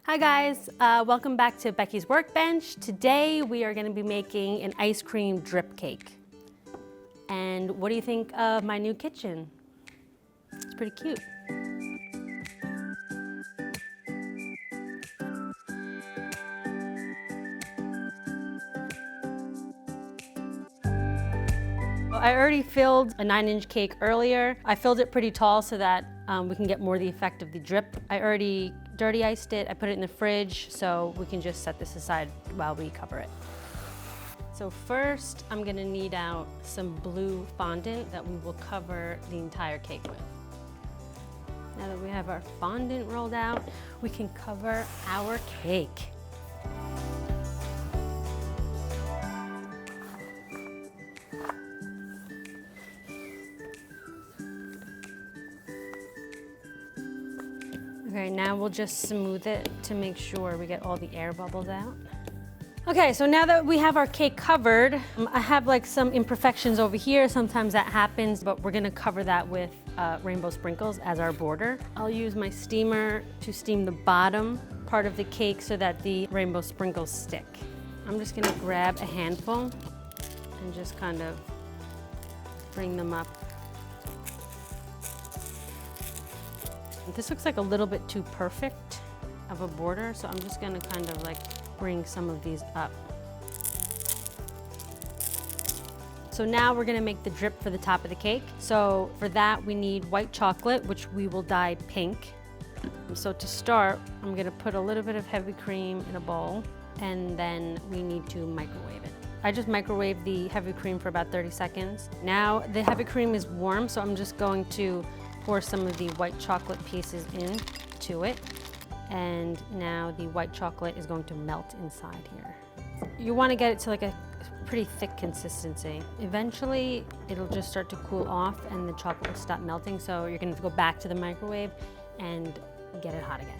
Hi guys, welcome back to Becky's Workbench. Today we are going to be making an ice cream drip cake. And what do you think of my new kitchen? It's pretty cute. I already filled a 9-inch cake earlier. I filled it pretty tall so that we can get more of the effect of the drip. I already dirty iced it. I put it in the fridge so we can just set this aside while we cover it. So first, I'm gonna knead out some blue fondant that we will cover the entire cake with. Now that we have our fondant rolled out, we can cover our cake. Okay, now we'll just smooth it to make sure we get all the air bubbles out. Okay, so now that we have our cake covered, I have like some imperfections over here. Sometimes that happens, but we're gonna cover that with rainbow sprinkles as our border. I'll use my steamer to steam the bottom part of the cake so that the rainbow sprinkles stick. I'm just gonna grab a handful and just kind of bring them up. This looks like a little bit too perfect of a border, so I'm just gonna kind of like bring some of these up. So now we're gonna make the drip for the top of the cake. So for that, we need white chocolate, which we will dye pink. So to start, I'm gonna put a little bit of heavy cream in a bowl, and then we need to microwave it. I just microwaved the heavy cream for about 30 seconds. Now the heavy cream is warm, so I'm just going to pour some of the white chocolate pieces into it. And now the white chocolate is going to melt inside here. You want to get it to like a pretty thick consistency. Eventually, it'll just start to cool off and the chocolate will stop melting. So you're going to go back to the microwave and get it hot again.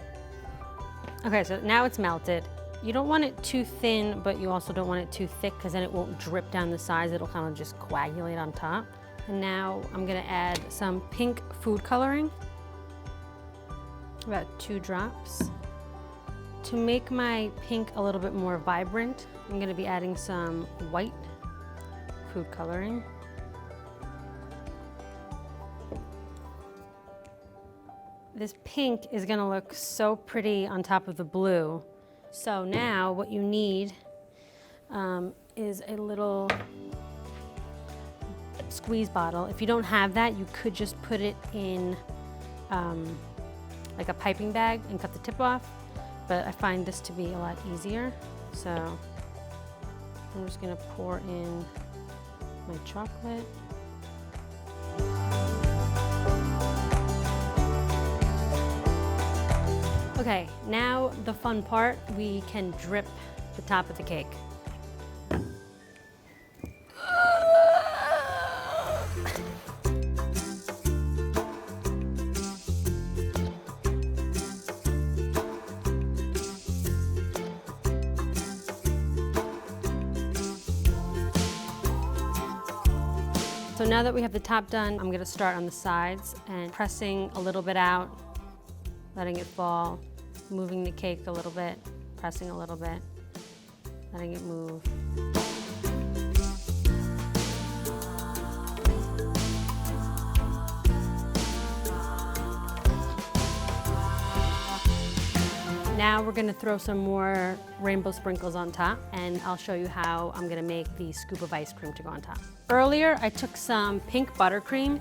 Okay, so now it's melted. You don't want it too thin, but you also don't want it too thick because then it won't drip down the sides. It'll kind of just coagulate on top. And now I'm gonna add some pink food coloring, about 2 drops. To make my pink a little bit more vibrant, I'm gonna be adding some white food coloring. This pink is gonna look so pretty on top of the blue. So now what you need is a little squeeze bottle. If you don't have that, you could just put it in like a piping bag and cut the tip off, but I find this to be a lot easier. So I'm just gonna pour in my chocolate. Okay, now the fun part, we can drip the top of the cake. So now that we have the top done, I'm gonna start on the sides and pressing a little bit out, letting it fall, moving the cake a little bit, pressing a little bit, letting it move. Now we're gonna throw some more rainbow sprinkles on top, and I'll show you how I'm gonna make the scoop of ice cream to go on top. Earlier, I took some pink buttercream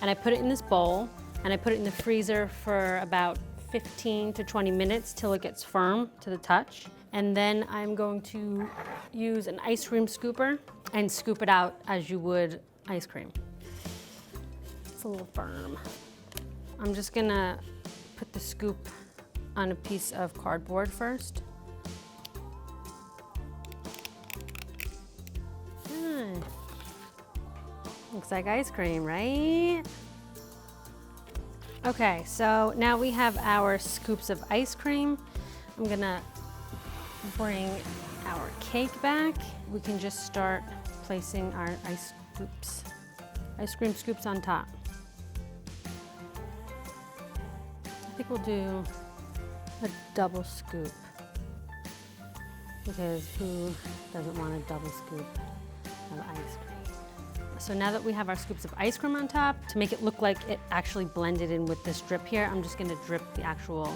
and I put it in this bowl, and I put it in the freezer for about 15 to 20 minutes till it gets firm to the touch. And then I'm going to use an ice cream scooper and scoop it out as you would ice cream. It's a little firm. I'm just gonna put the scoop on a piece of cardboard first. Looks like ice cream, right? Okay, so now we have our scoops of ice cream. I'm gonna bring our cake back. We can just start placing our ice cream scoops on top. I think we'll do a double scoop, because who doesn't want a double scoop of ice cream? So now that we have our scoops of ice cream on top, to make it look like it actually blended in with this drip here, I'm just gonna drip the actual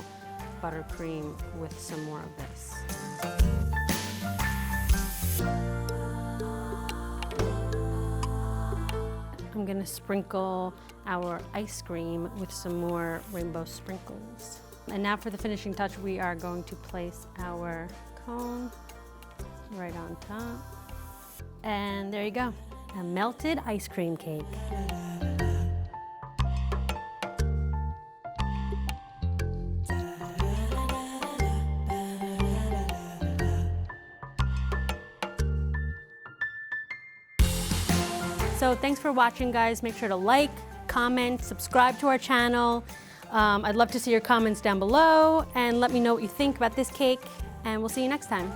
buttercream with some more of this. I'm gonna sprinkle our ice cream with some more rainbow sprinkles. And now for the finishing touch, we are going to place our cone right on top. And there you go, a melted ice cream cake. So thanks for watching, guys. Make sure to like, comment, subscribe to our channel. I'd love to see your comments down below and let me know what you think about this cake, and we'll see you next time.